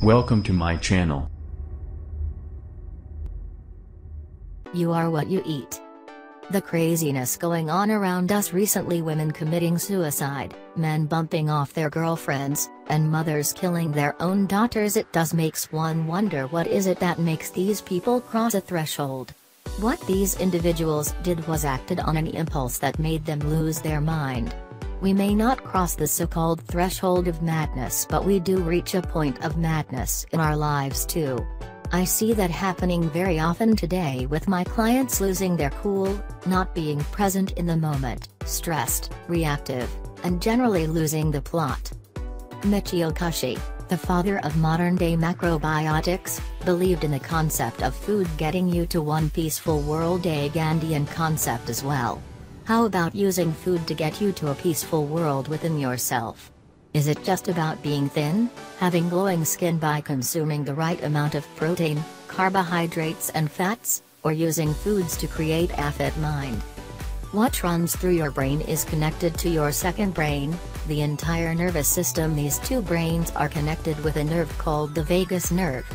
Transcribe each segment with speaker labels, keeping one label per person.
Speaker 1: Welcome to my channel.
Speaker 2: You are what you eat. The craziness going on around us recently, women committing suicide, men bumping off their girlfriends, and mothers killing their own daughters, it does makes one wonder, what is it that makes these people cross a threshold? What these individuals did was acted on an impulse that made them lose their mind. We may not cross the so-called threshold of madness, but we do reach a point of madness in our lives too. I see that happening very often today with my clients losing their cool, not being present in the moment, stressed, reactive, and generally losing the plot. Michio Kashi, the father of modern-day macrobiotics, believed in the concept of food getting you to one peaceful world, a Gandhian concept as well. How about using food to get you to a peaceful world within yourself? Is it just about being thin, having glowing skin by consuming the right amount of protein, carbohydrates and fats, or using foods to create a fit mind? What runs through your brain is connected to your second brain, the entire nervous system. These two brains are connected with a nerve called the vagus nerve.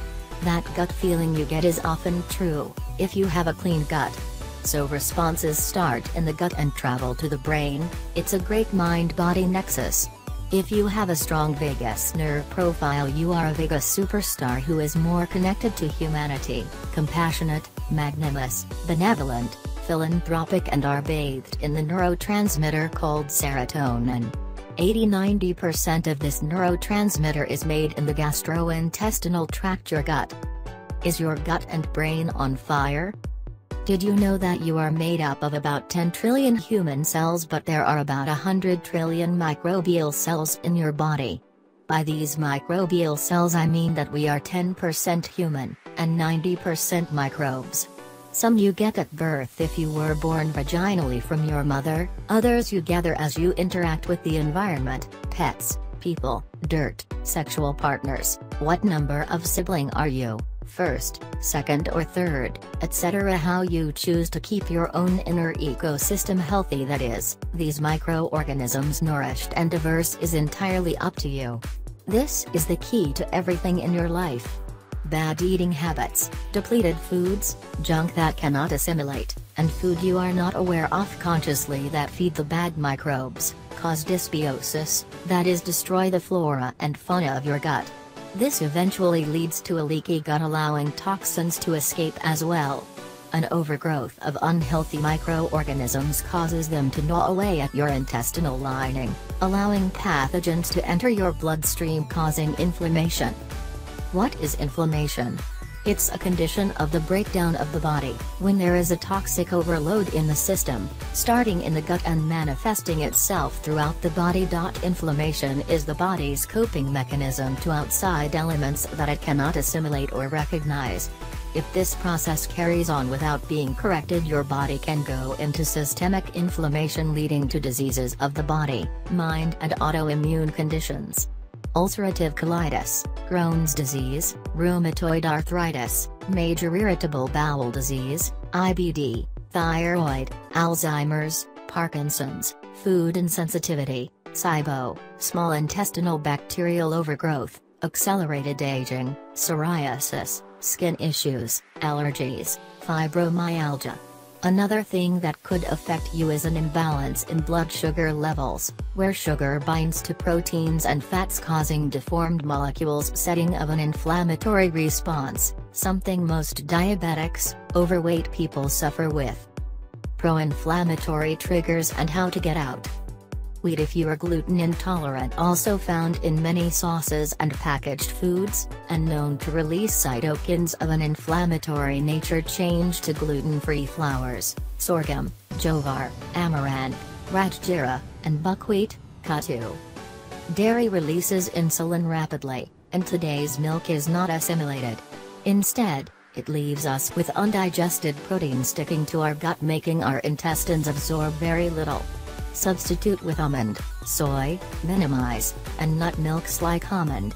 Speaker 2: That gut feeling you get is often true, if you have a clean gut. So responses start in the gut and travel to the brain. It's a great mind-body nexus. If you have a strong vagus nerve profile, you are a vagus superstar who is more connected to humanity, compassionate, magnanimous, benevolent, philanthropic, and are bathed in the neurotransmitter called serotonin. 80–90% of this neurotransmitter is made in the gastrointestinal tract, your gut. Is your gut and brain on fire? Did you know that you are made up of about 10 trillion human cells, but there are about 100 trillion microbial cells in your body? By these microbial cells I mean that we are 10% human, and 90% microbes. Some you get at birth if you were born vaginally from your mother, others you gather as you interact with the environment, pets, people, dirt, sexual partners. What number of sibling are you? First, second or third, etc. How you choose to keep your own inner ecosystem healthy, that is, these microorganisms nourished and diverse, is entirely up to you. This is the key to everything in your life. Bad eating habits, depleted foods, junk that cannot assimilate, and food you are not aware of consciously that feed the bad microbes, cause dysbiosis, that is, destroy the flora and fauna of your gut. This eventually leads to a leaky gut, allowing toxins to escape as well. An overgrowth of unhealthy microorganisms causes them to gnaw away at your intestinal lining, allowing pathogens to enter your bloodstream, causing inflammation. What is inflammation? It's a condition of the breakdown of the body, when there is a toxic overload in the system, starting in the gut and manifesting itself throughout the body. Inflammation is the body's coping mechanism to outside elements that it cannot assimilate or recognize. If this process carries on without being corrected, your body can go into systemic inflammation, leading to diseases of the body, mind, and autoimmune conditions. Ulcerative colitis, Crohn's disease, rheumatoid arthritis, major irritable bowel disease, IBD, thyroid, Alzheimer's, Parkinson's, food insensitivity, SIBO, small intestinal bacterial overgrowth, accelerated aging, psoriasis, skin issues, allergies, fibromyalgia. Another thing that could affect you is an imbalance in blood sugar levels, where sugar binds to proteins and fats, causing deformed molecules, setting of an inflammatory response, something most diabetics, overweight people suffer with. Pro-inflammatory triggers and how to get out. Wheat if you are gluten intolerant, also found in many sauces and packaged foods, and known to release cytokines of an inflammatory nature. Change to gluten-free flours, sorghum, jowar, amaranth, rajgira, and buckwheat, katu. Dairy releases insulin rapidly, and today's milk is not assimilated. Instead, it leaves us with undigested protein sticking to our gut, making our intestines absorb very little. Substitute with almond, soy, minimize, and nut milks like almond.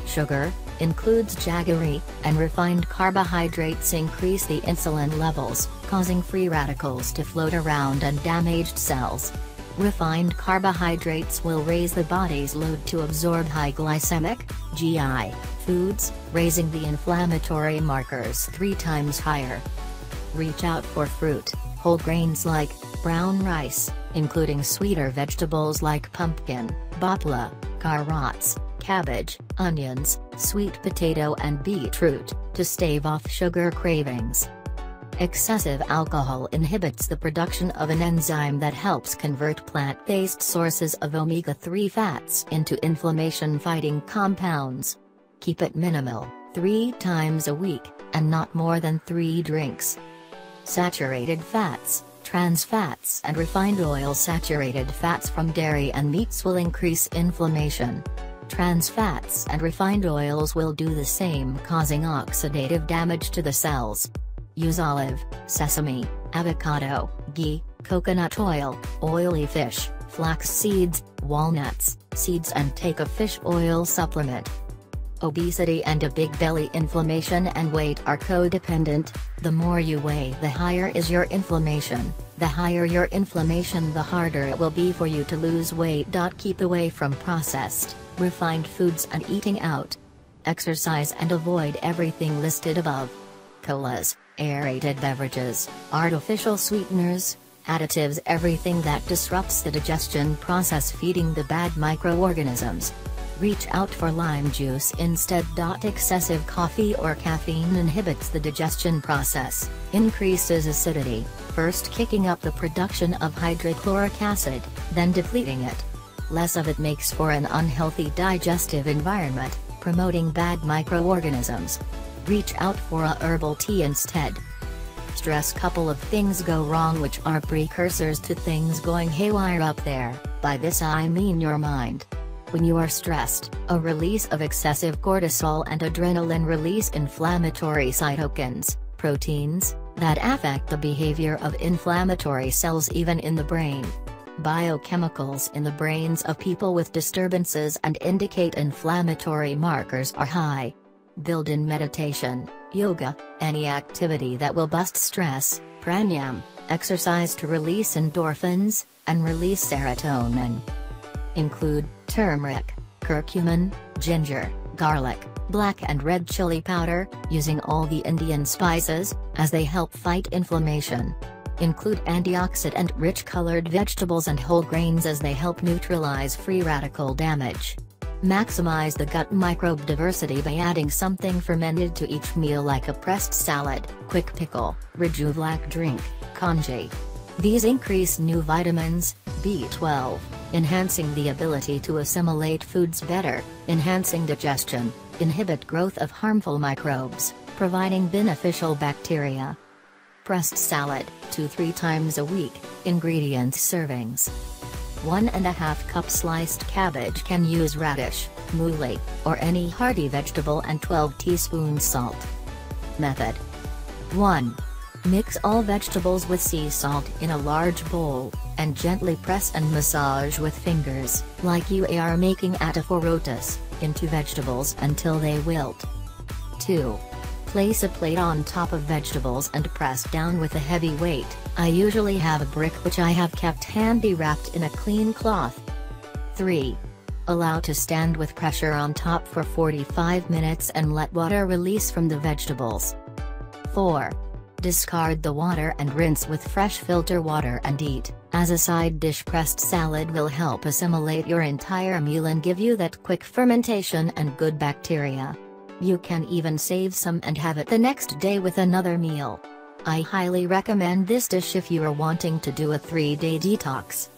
Speaker 2: Sugar includes jaggery, and refined carbohydrates increase the insulin levels, causing free radicals to float around and damaged cells. Refined carbohydrates will raise the body's load to absorb high glycemic, GI, foods, raising the inflammatory markers 3 times higher. Reach out for fruit, whole grains like brown rice, including sweeter vegetables like pumpkin, bapla, carrots, cabbage, onions, sweet potato and beetroot, to stave off sugar cravings. Excessive alcohol inhibits the production of an enzyme that helps convert plant-based sources of omega-3 fats into inflammation-fighting compounds. Keep it minimal, 3 times a week, and not more than 3 drinks. Saturated fats, trans fats and refined oil. Saturated fats from dairy and meats will increase inflammation. Trans fats and refined oils will do the same, causing oxidative damage to the cells. Use olive, sesame, avocado, ghee, coconut oil, oily fish, flax seeds, walnuts, seeds and take a fish oil supplement. Obesity and a big belly. Inflammation and weight are codependent. The more you weigh, the higher is your inflammation. The higher your inflammation, the harder it will be for you to lose weight. Keep away from processed, refined foods and eating out. Exercise and avoid everything listed above. Colas, aerated beverages, artificial sweeteners, additives, everything that disrupts the digestion process, feeding the bad microorganisms. Reach out for lime juice instead. Excessive coffee or caffeine inhibits the digestion process, increases acidity, first kicking up the production of hydrochloric acid, then depleting it. Less of it makes for an unhealthy digestive environment, promoting bad microorganisms. Reach out for a herbal tea instead. Stress. Couple of things go wrong which are precursors to things going haywire up there. By this I mean your mind. When you are stressed, a release of excessive cortisol and adrenaline release inflammatory cytokines, proteins, that affect the behavior of inflammatory cells even in the brain. Biochemicals in the brains of people with disturbances and indicate inflammatory markers are high. Build in meditation, yoga, any activity that will bust stress, pranayama, exercise to release endorphins, and release serotonin. Include turmeric, curcumin, ginger, garlic, black and red chili powder, using all the Indian spices, as they help fight inflammation. Include antioxidant-rich colored vegetables and whole grains as they help neutralize free radical damage. Maximize the gut microbe diversity by adding something fermented to each meal like a pressed salad, quick pickle, Rejuvlac drink, congee. These increase new vitamins, B12, enhancing the ability to assimilate foods better, enhancing digestion, inhibit growth of harmful microbes, providing beneficial bacteria. Pressed salad, 2-3 times a week. Ingredients. Servings: 1½ cup sliced cabbage, can use radish, mooli, or any hearty vegetable, and 12 teaspoons salt. Method: 1. Mix all vegetables with sea salt in a large bowl, and gently press and massage with fingers, like you are making ataforotas, into vegetables until they wilt. 2. Place a plate on top of vegetables and press down with a heavy weight. I usually have a brick which I have kept handy wrapped in a clean cloth. 3. Allow to stand with pressure on top for 45 minutes and let water release from the vegetables. 4. Discard the water and rinse with fresh filter water and eat. As a side dish, pressed salad will help assimilate your entire meal and give you that quick fermentation and good bacteria. You can even save some and have it the next day with another meal. I highly recommend this dish if you are wanting to do a 3-day detox.